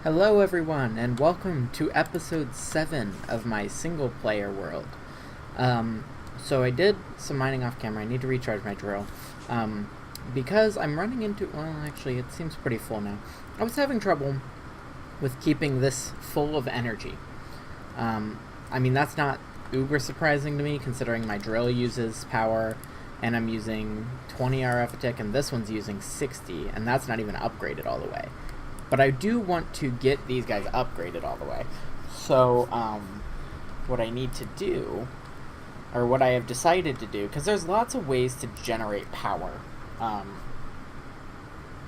Hello everyone, and welcome to episode 7 of my single player world. So I did some mining off camera. I need to recharge my drill. Because I'm running into, well actually it seems pretty full now. I was having trouble with keeping this full of energy. I mean that's not uber surprising to me considering my drill uses power and I'm using 20 RF a tick and this one's using 60 and that's not even upgraded all the way. But I do want to get these guys upgraded all the way. So, what I need to do, or what I have decided to do, because there's lots of ways to generate power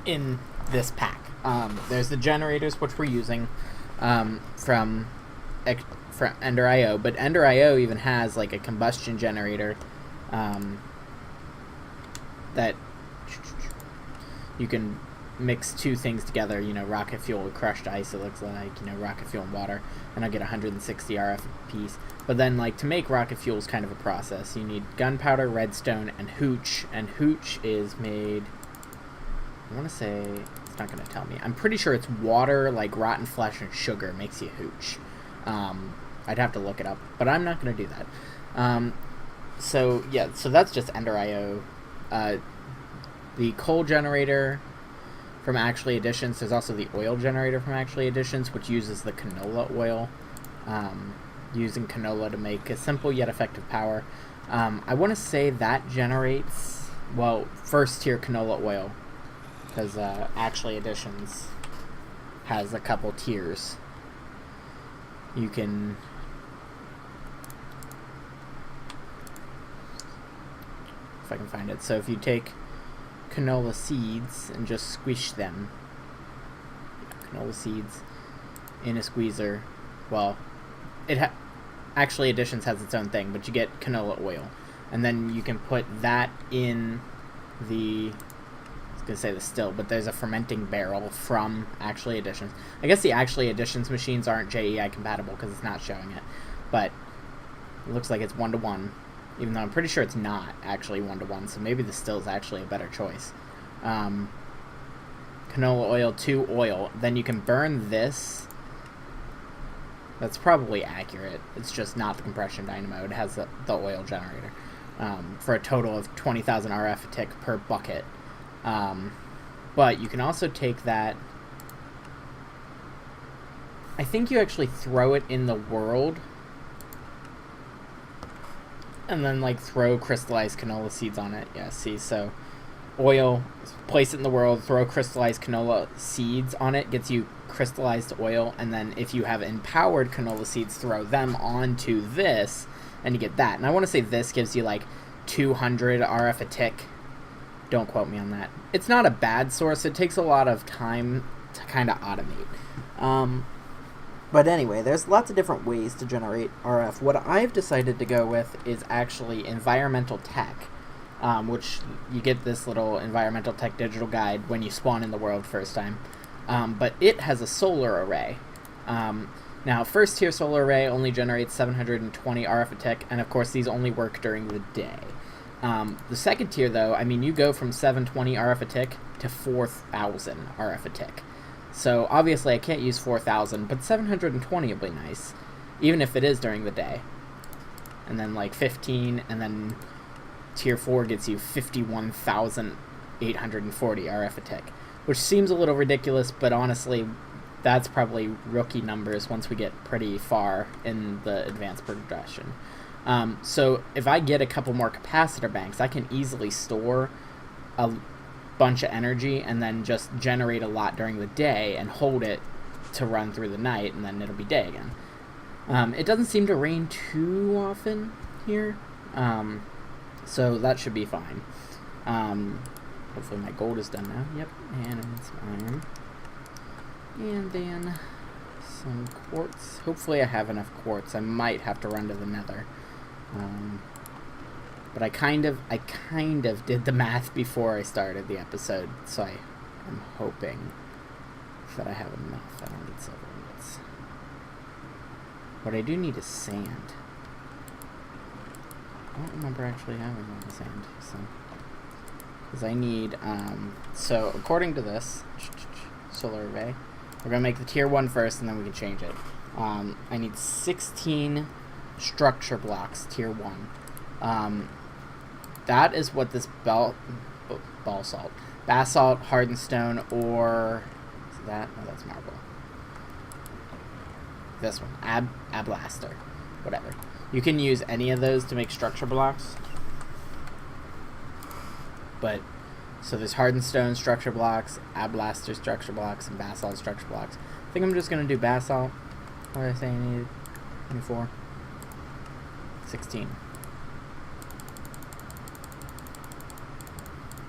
in this pack. There's the generators, which we're using from Ender.io, but Ender.io even has like a combustion generator that you can mix two things together, rocket fuel with crushed ice, it looks like, rocket fuel and water, and I'll get 160 RF a piece. But then, to make rocket fuel is kind of a process. You need gunpowder, redstone, and hooch, is made, I want to say, it's not going to tell me. I'm pretty sure it's water, like rotten flesh and sugar makes you hooch. I'd have to look it up, but I'm not going to do that. So that's just Ender.io. The coal generator from Actually Additions. There's also the oil generator from Actually Additions, which uses the canola oil, using canola to make a simple yet effective power. I want to say that generates, first tier canola oil, because Actually Additions has a couple tiers. You can... if I can find it. So if you take canola seeds and just squish them. Canola seeds in a squeezer. Actually Additions has its own thing, but you get canola oil. And then you can put that in the, I was going to say the still, but there's a fermenting barrel from Actually Additions. I guess the Actually Additions machines aren't JEI compatible because it's not showing it. But it looks like it's 1-to-1. Even though I'm pretty sure it's not actually 1-to-1, so maybe the still is actually a better choice. Canola oil to oil. Then you can burn this. That's probably accurate. It's just not the compression dynamo. It has the oil generator. For a total of 20,000 RF a tick per bucket. But you can also take that... I think you actually throw it in the world... and then throw crystallized canola seeds on it. Yeah, see, so oil, place it in the world, throw crystallized canola seeds on it, gets you crystallized oil, and then if you have empowered canola seeds, throw them onto this, and you get that. And I want to say this gives you 200 RF a tick. Don't quote me on that. It's not a bad source. It takes a lot of time to kind of automate. But anyway, there's lots of different ways to generate RF. What I've decided to go with is actually environmental tech, which you get this little environmental tech digital guide when you spawn in the world first time. But it has a solar array. Now, first tier solar array only generates 720 RF a tick, and of course these only work during the day. The second tier, though, you go from 720 RF a tick to 4,000 RF a tick. So, obviously, I can't use 4,000, but 720 will be nice, even if it is during the day. And then, 15, and then Tier 4 gets you 51,840 RF a tick, which seems a little ridiculous, but honestly, that's probably rookie numbers once we get pretty far in the advanced progression. So, if I get a couple more capacitor banks, I can easily store a bunch of energy and then just generate a lot during the day and hold it to run through the night, and then it'll be day again. It doesn't seem to rain too often here, so that should be fine. Hopefully my gold is done now. Yep, and some iron. And then some quartz. Hopefully I have enough quartz. I might have to run to the nether. But I kind of did the math before I started the episode, so I am hoping that I have enough. I don't need silver ingots. What I do need is sand. I don't remember actually having all the sand, so... because I need, so according to this solar array, We're going to make the tier 1 first, and then we can change it. I need 16 structure blocks, tier 1. That is what this basalt, hardened stone, or is that? No, that's marble. This one, ablaster, whatever. You can use any of those to make structure blocks. But so there's hardened stone structure blocks, ablaster structure blocks, and basalt structure blocks. I think I'm just gonna do basalt. What did I say I needed? 24. 16.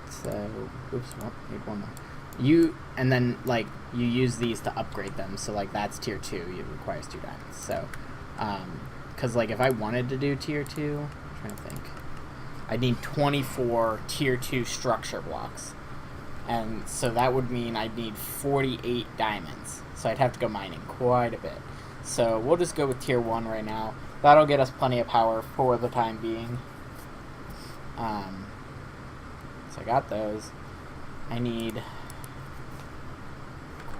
So, oops, well, need one more. And then, like, you use these to upgrade them. So, like, that's tier 2. It requires 2 diamonds. So, because, like, if I wanted to do tier 2, I'm trying to think. I need 24 tier 2 structure blocks. And so that would mean I'd need 48 diamonds. So I'd have to go mining quite a bit. So we'll just go with tier 1 right now. That'll get us plenty of power for the time being. So I got those. I need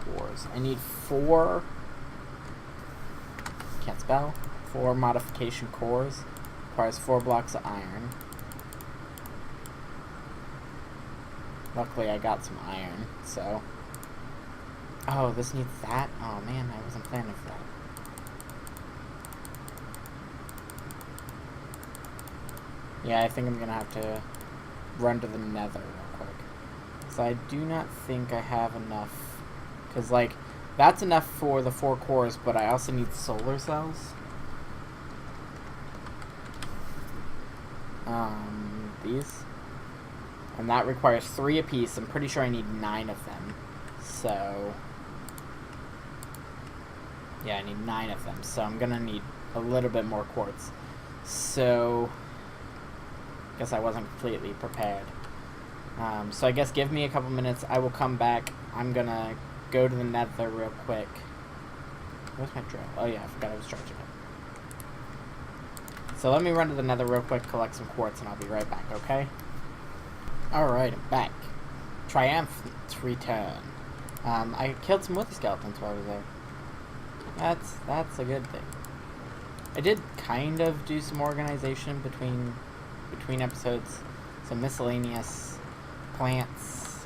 cores. I need 4, can't spell, 4 modification cores. Requires 4 blocks of iron. Luckily I got some iron, so. Oh, this needs that? Oh man, I wasn't planning for that. Yeah, I think I'm gonna have to run to the nether real quick. So I do not think I have enough. Because, like, that's enough for the 4 cores, but I also need solar cells. These. And that requires 3 apiece. I'm pretty sure I need 9 of them. So, yeah, I need 9 of them. So I'm gonna need a little bit more quartz. So, I guess I wasn't completely prepared. So I guess give me a couple minutes. I will come back. I'm gonna go to the nether real quick. Where's my drill? Oh yeah, I forgot I was charging it. So let me run to the nether real quick, collect some quartz, and I'll be right back, okay? Alright, I'm back. Triumphant return. I killed some wither skeletons while I was there. That's a good thing. I did kind of do some organization between episodes. Some miscellaneous plants,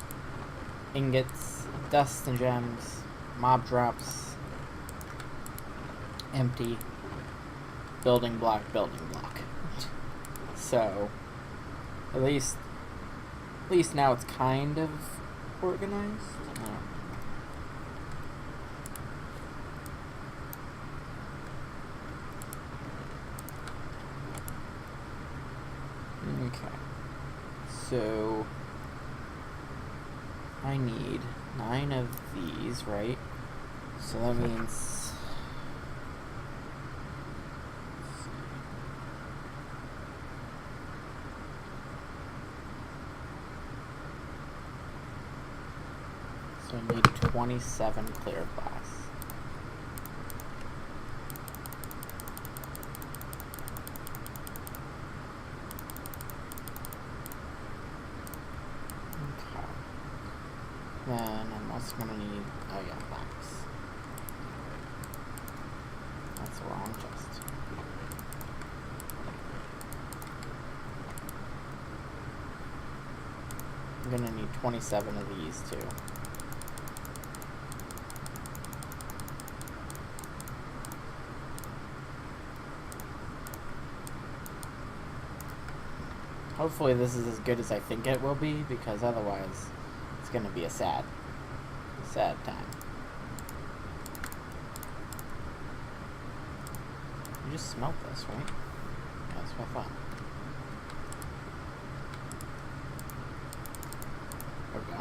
ingots, dust and gems, mob drops, empty, building block. So, at least now it's kind of organized. Okay. So, I need 9 of these, right? So that means... So I need 27 clear glass. Okay. Then I'm also going to need... Oh yeah, wax. That's the wrong chest. I'm going to need 27 of these too. Hopefully this is as good as I think it will be, because otherwise it's going to be a sad time. You just smelt this, right? Yeah, that's what I thought. There we go.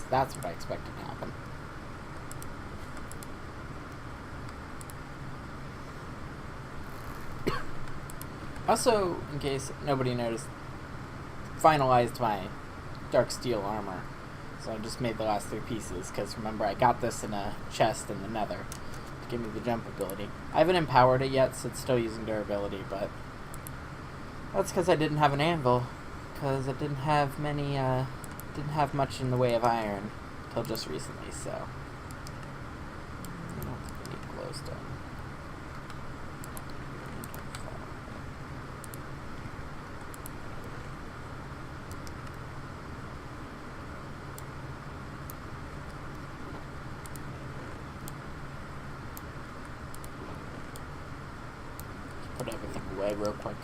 That's what I expected to happen. Also, in case nobody noticed, finalized my dark steel armor. So I just made the last 3 pieces, because remember I got this in a chest in the nether to give me the jump ability. I haven't empowered it yet, so it's still using durability, but that's because I didn't have an anvil, because it didn't have much in the way of iron until just recently, so put everything away real quick.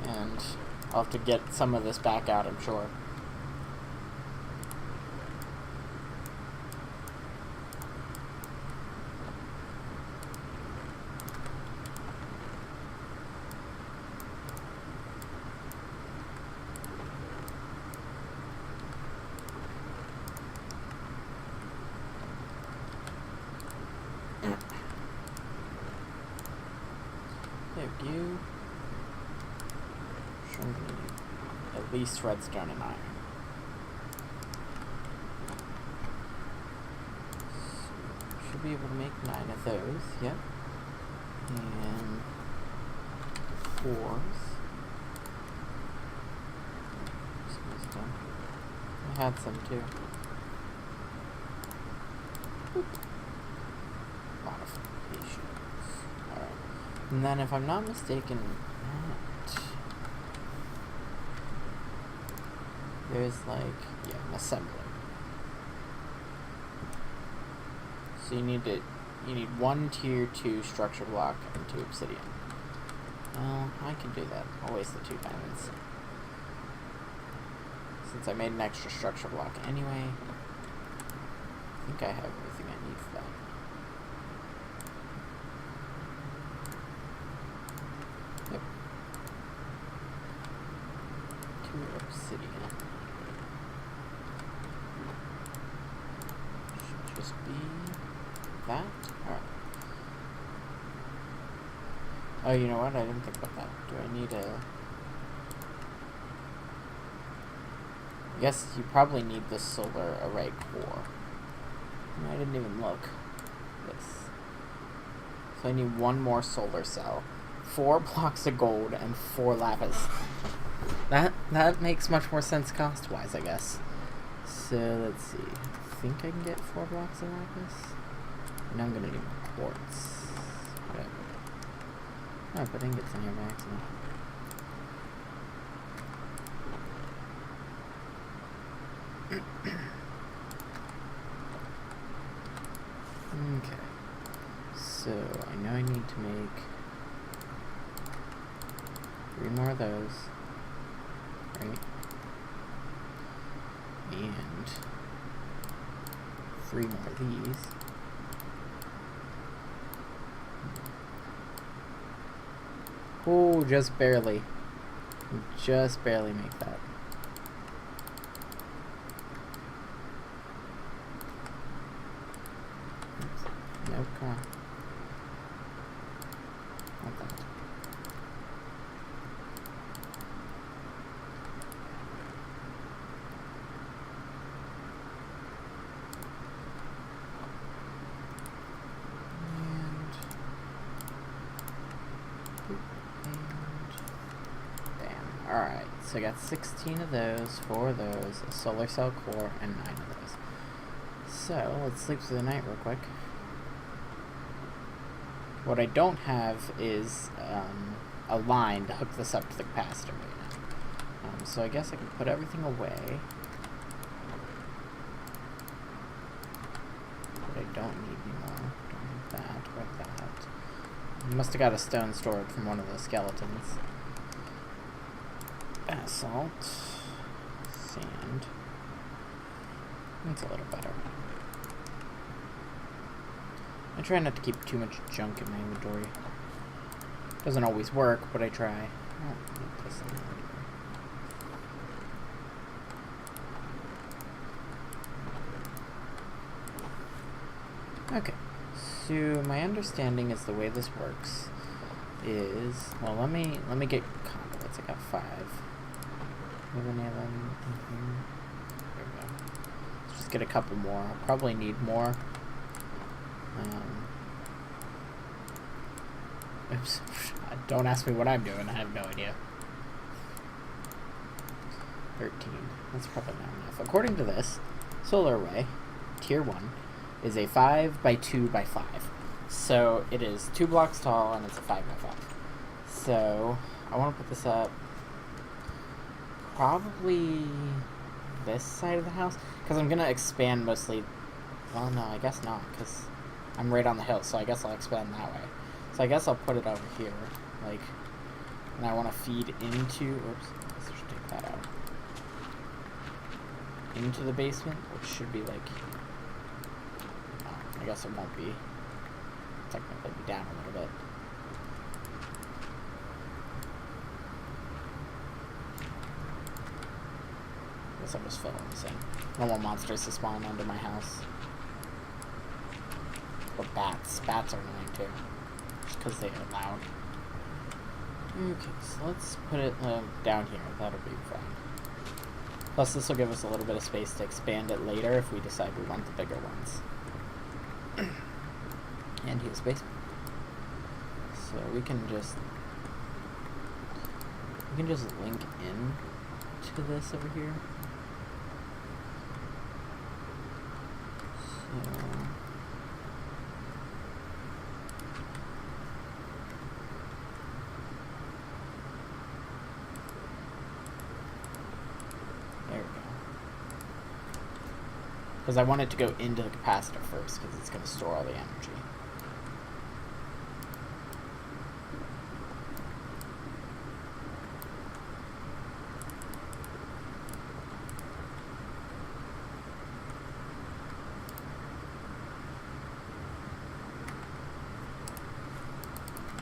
And I'll have to get some of this back out, I'm sure. There you. Sure, I'm gonna need at least redstone and iron. So, should be able to make 9 of those, yep. And 4s. I had some too. Boop. Modifications. Alright. And then if I'm not mistaken, there's like, yeah, an assembler. So you need 1 tier 2 structure block and 2 obsidian. Well, I can do that. I'll waste the 2 diamonds. Since I made an extra structure block anyway, I think I have everything I need for that. Yep. 2 obsidian. Should just be that. Alright. Oh, you know what? I didn't think about that. Do I need a... I guess you probably need the solar array core. I didn't even look. Yes. So I need 1 more solar cell, 4 blocks of gold, and 4 lapis. That makes much more sense cost-wise, I guess. So let's see. I think I can get 4 blocks of lapis. And I'm gonna need quartz. Whatever. Oh, but ingots in here by accident. Okay, so I know I need to make 3 more of those, right? And 3 more of these. Oh, just barely. Just barely make that. Nope, come on. Not that. And bam. Alright, so I got 16 of those, 4 of those, a solar cell core, and 9 of those. So, let's sleep through the night real quick. What I don't have is a line to hook this up to the capacitor right now. So I guess I can put everything away. But I don't need anymore. Don't need that or that. I must have got a stone stored from one of the skeletons. Basalt. Sand. That's a little better. I try not to keep too much junk in my inventory. Doesn't always work, but I try. Oh, put this in the inventory. Okay, so my understanding is the way this works is, well, let me get conduits. I got 5. Do you have any of them in here? There we go. Let's just get a couple more. I'll probably need more. Oops. Don't ask me what I'm doing. I have no idea. 13. That's probably not enough. According to this, solar array, tier 1, is a 5 by 2 by 5. So it is 2 blocks tall and it's a 5 by 5. So I want to put this up probably this side of the house because I'm going to expand mostly. Well, no, I guess not because I'm right on the hill, so I guess I'll expand that way. So I guess I'll put it over here. like, and I want to feed into, oops, I should take that out, into the basement, which should be like, I guess it won't be, technically be down a little bit. I guess I'm just filling this in. I don't want monsters to spawn under my house. Or bats. Bats are annoying too. Just because they are loud. Okay, so let's put it down here. That'll be fine. Plus this will give us a little bit of space to expand it later if we decide we want the bigger ones. And here's basement. So we can just link in to this over here. So there we go. Because I want it to go into the capacitor first, because it's going to store all the energy.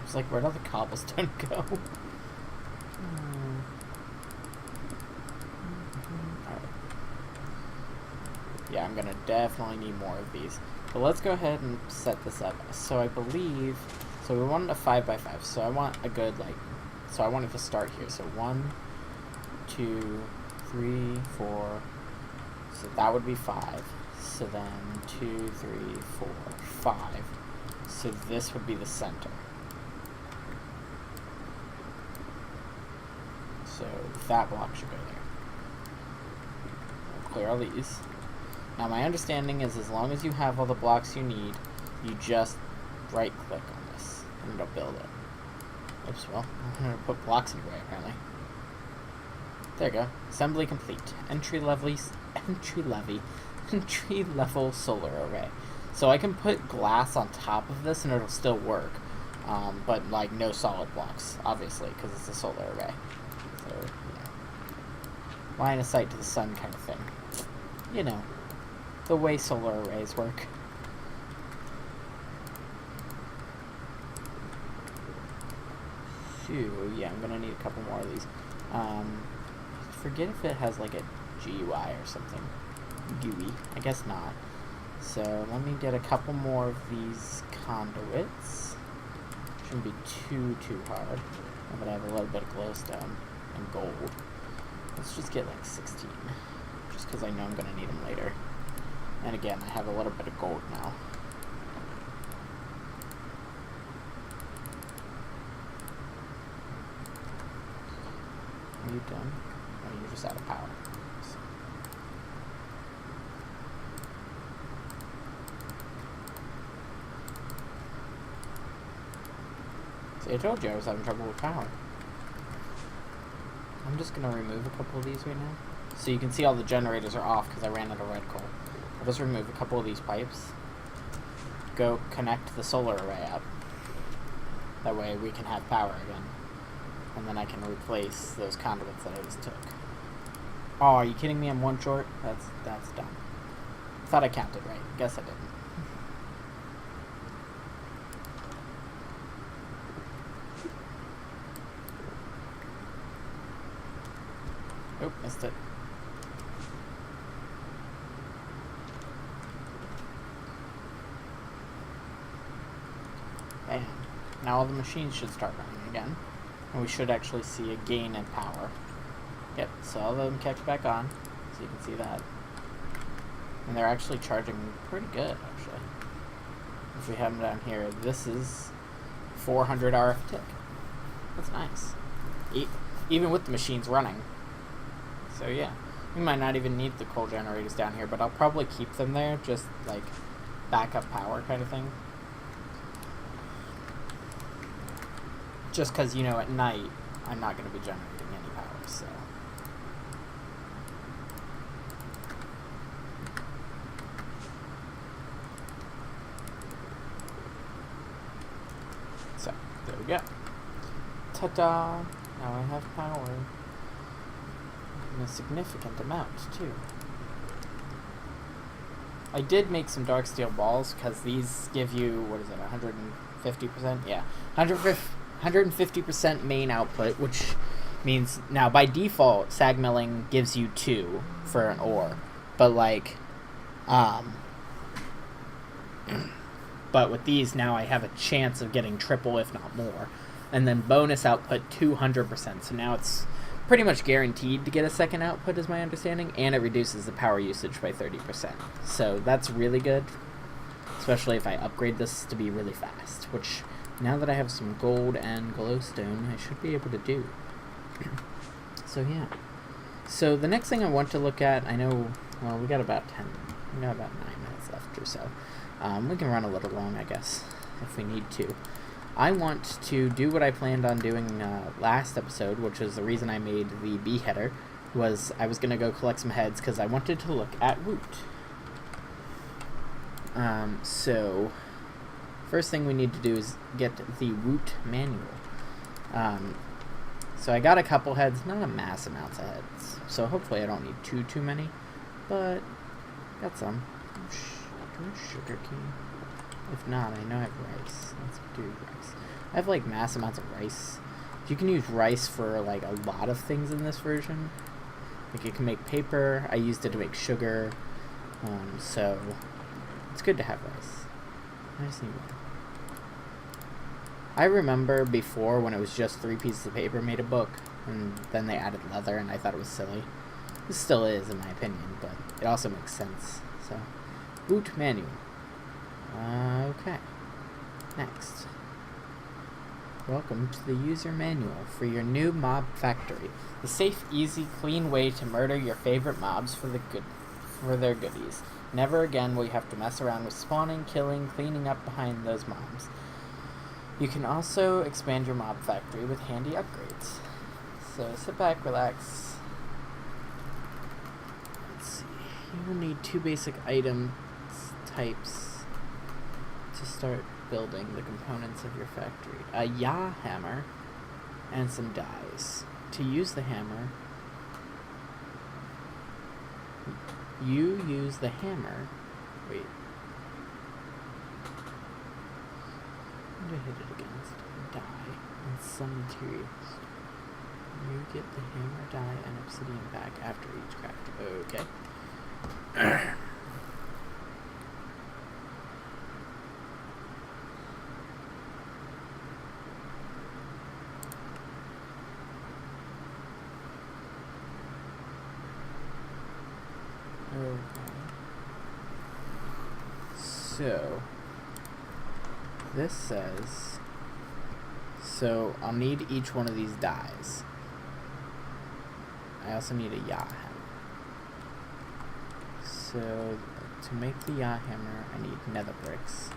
It's like, where'd all the cobblestone go? Yeah, I'm gonna definitely need more of these. But let's go ahead and set this up. So I believe, so we wanted a 5x5. So I want a good, like, so I want it to start here. So 1, 2, 3, 4. So that would be 5. So then 2, 3, 4, 5. So this would be the center. So that block should go there. We'll clear all these. Now my understanding is as long as you have all the blocks you need, you just right click on this and it'll build it. Oops, well, I'm going to put blocks in the way apparently. There you go. Assembly complete. Entry level solar array. So I can put glass on top of this and it'll still work. But like no solid blocks, obviously, because it's a solar array. So, yeah. Line of sight to the sun kind of thing. You know, the way solar arrays work. Phew, yeah, I'm gonna need a couple more of these. Forget if it has like a GUI or something. GUI, I guess not. So let me get a couple more of these conduits. Shouldn't be too hard. But I have a little bit of glowstone and gold. Let's just get like 16. Just because I know I'm going to need them later. And again, I have a little bit of gold now. Are you done? Oh, you're just out of power. See, I told you I was having trouble with power. I'm just going to remove a couple of these right now. So you can see all the generators are off because I ran out of red coal. I'll just remove a couple of these pipes. Go connect the solar array up. That way we can have power again. And then I can replace those conduits that I just took. Oh, are you kidding me? I'm one short? That's dumb. Thought I counted right. Guess I didn't. Nope, missed it. And now all the machines should start running again. And we should actually see a gain in power. Yep, so all of them kicked back on. So you can see that. And they're actually charging pretty good, actually. If we have them down here, this is 400 RF tick. That's nice. Even with the machines running. So yeah, we might not even need the coal generators down here, but I'll probably keep them there, just like backup power kind of thing. Just because, you know, at night, I'm not going to be generating any power, so. So, there we go. Ta-da! Now I have power. In a significant amount, too. I did make some dark steel balls, because these give you, what is it, 150%? Yeah, 150% main output, which means, now by default, sag milling gives you 2 for an ore. But like, but with these now I have a chance of getting triple, if not more. And then bonus output 200%, so now it's pretty much guaranteed to get a second output is my understanding, and it reduces the power usage by 30%. So that's really good, especially if I upgrade this to be really fast, which now that I have some gold and glowstone, I should be able to do. So yeah. So the next thing I want to look at, I know, well, we got about 9 minutes left or so. We can run a little long, I guess, if we need to. I want to do what I planned on doing last episode, which is the reason I made the beeheader, was I was going to go collect some heads because I wanted to look at Woot. So, first thing we need to do is get the Woot manual. So I got a couple heads, not a mass amounts of heads, so hopefully I don't need too many, but got some. Sugar cane. If not, I know I have rice. Let's do rice. I have like mass amounts of rice. You can use rice for like a lot of things in this version. Like you can make paper. I used it to make sugar. So it's good to have rice. I just need one. I remember before when it was just 3 pieces of paper made a book, and then they added leather, and I thought it was silly. This still is, in my opinion, but it also makes sense. So, Woot manual. Okay. Next. Welcome to the user manual for your new mob factory. The safe, easy, clean way to murder your favorite mobs for their goodies. Never again will you have to mess around with spawning, killing, cleaning up behind those mobs. You can also expand your mob factory with handy upgrades. So sit back, relax. Let's see. You will need 2 basic item types to start building the components of your factory. A yaw hammer and some dies. To use the hammer, you use the hammer. Wait. To hit it against die and some materials. You get the hammer, die, and obsidian back after each craft. Okay. So this says, so I'll need each one of these dies. I also need a yaw hammer. So to make the yaw hammer, I need nether bricks,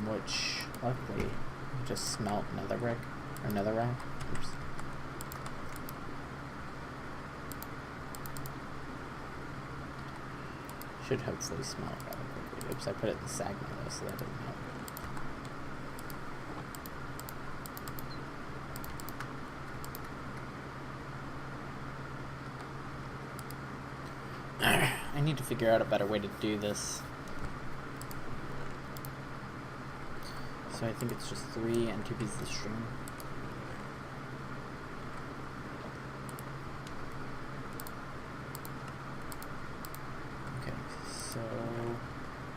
which luckily I just smelt nether brick or nether rack. Oops. Should hopefully smelt rather quickly. Oops, I put it in the sag mill so that doesn't help. I need to figure out a better way to do this. So I think it's just 3 and 2 pieces of string. Okay, so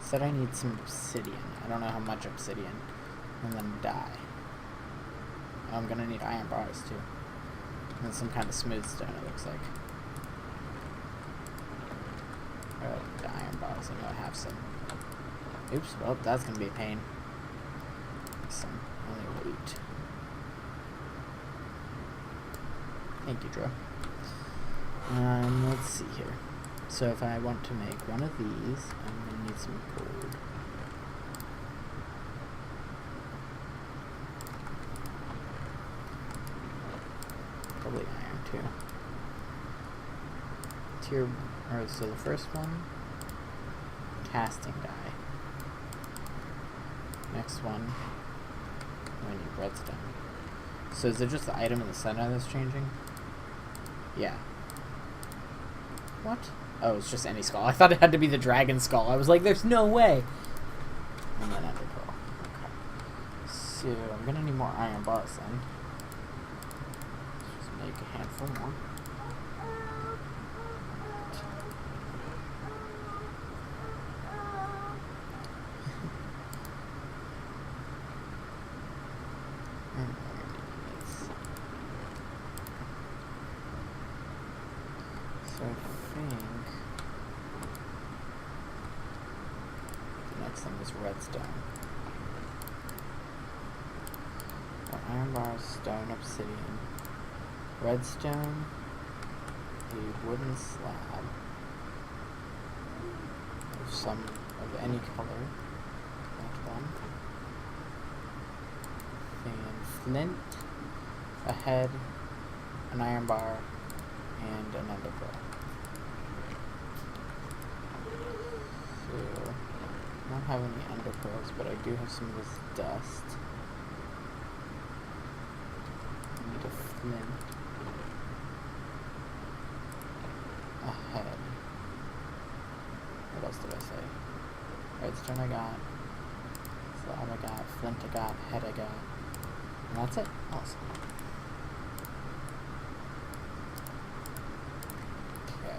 said I need some obsidian. I don't know how much obsidian. And then dye. Oh, I'm gonna need iron bars too. And some kind of smooth stone, it looks like. The iron bars, I know I have some. Oops, well, that's gonna be a pain. Some only wheat. Thank you, Drew. Let's see here. So if I want to make one of these, I'm gonna need some gold. Probably iron too. So the first one, casting die. Next one, I need redstone. So is it just the item in the center that's changing? Yeah. What? Oh, it's just any skull. I thought it had to be the dragon skull. I was like, there's no way. And then ender pearl. Okay. So I'm gonna need more iron bars then. Let's just make a handful more. So I think the next thing is redstone. Iron bars, stone, obsidian, redstone, a wooden slab of any color. That one. And flint, a head, an iron bar, and an ender pearl. So, I don't have any ender pearls, but I do have some of this dust. I need a flint, a head. What else did I say? Redstone I got, slab I got, flint I got, head I got. And that's it. Awesome. Okay.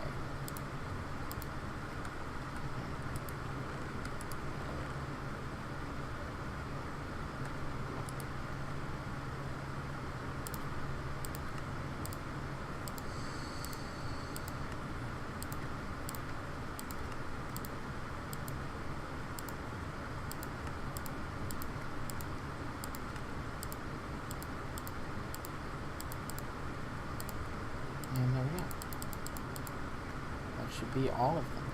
And there we go. That should be all of them.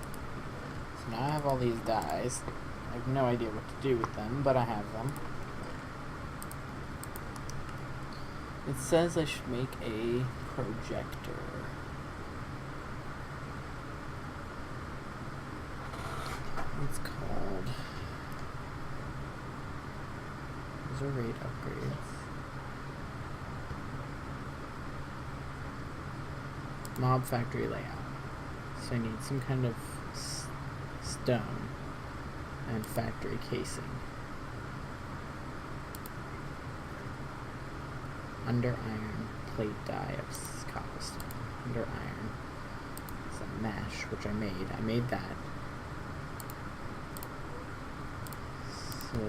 So now I have all these dyes. I have no idea what to do with them, but I have them. It says I should make a projector. It's called... Those are rate upgrades. Mob factory layout. So I need some kind of stone and factory casing. Under iron plate die of cobblestone. Under iron. It's a mesh, which I made. I made that. So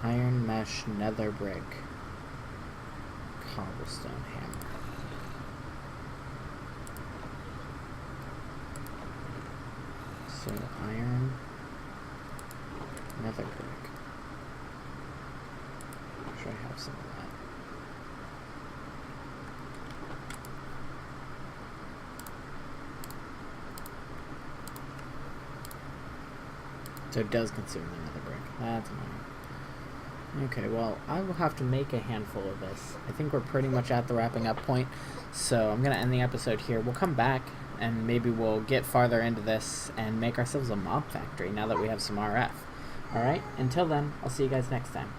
iron mesh nether brick cobblestone hammer. So iron, nether brick. Should I have some of that? So it does consume the nether brick. That's annoying. Okay, well, I will have to make a handful of this. I think we're pretty much at the wrapping up point, so I'm going to end the episode here. We'll come back, and maybe we'll get farther into this and make ourselves a mob factory now that we have some RF. Alright, until then, I'll see you guys next time.